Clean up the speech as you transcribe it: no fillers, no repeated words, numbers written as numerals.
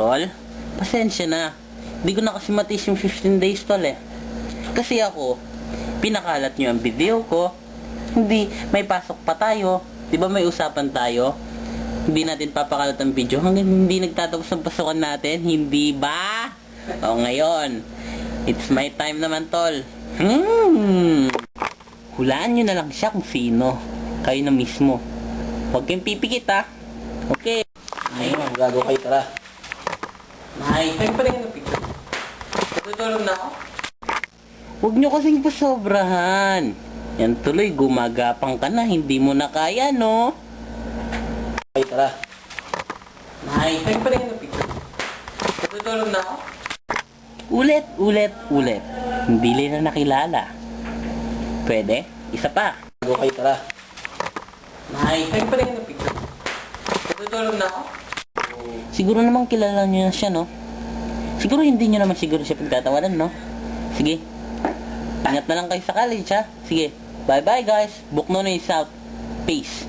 tol. Pasensya na. Hindi ko na kasi matis yung 15 days, tol eh. Kasi ako, pinakalat nyo ang video ko. Hindi, may pasok pa tayo. Di ba may usapan tayo? Hindi natin papakalat ang video hanggang hindi nagtatapos ang pasukan natin. Hindi ba? O ngayon, it's my time naman, tol. Hulaan nyo na lang siya kung sino. Kayo na mismo. Huwag kayong pipikit, ha? Okay. Ayun, gago kayo, tara. Nay, kayo pa rin yung picture. Tutulog na ako? Huwag nyo kasing pasobrahan. Yan tuloy, gumagapang ka na. Hindi mo na kaya, no? Okay, tara. Nay, kayo pa rin yung picture. Tutulog na ako? Ulit. Hindi nila nakilala. Pwede? Isa pa. Okay, tara. Nay, kayo pa rin yung picture. Tutulog na ako? Siguro naman kilala nyo na siya, no? Siguro hindi nyo naman siguro siya pagtatawanan, no? Sige. Ingat na lang kayo sa college, ha? Sige. Bye-bye, guys. Book no is out. Peace.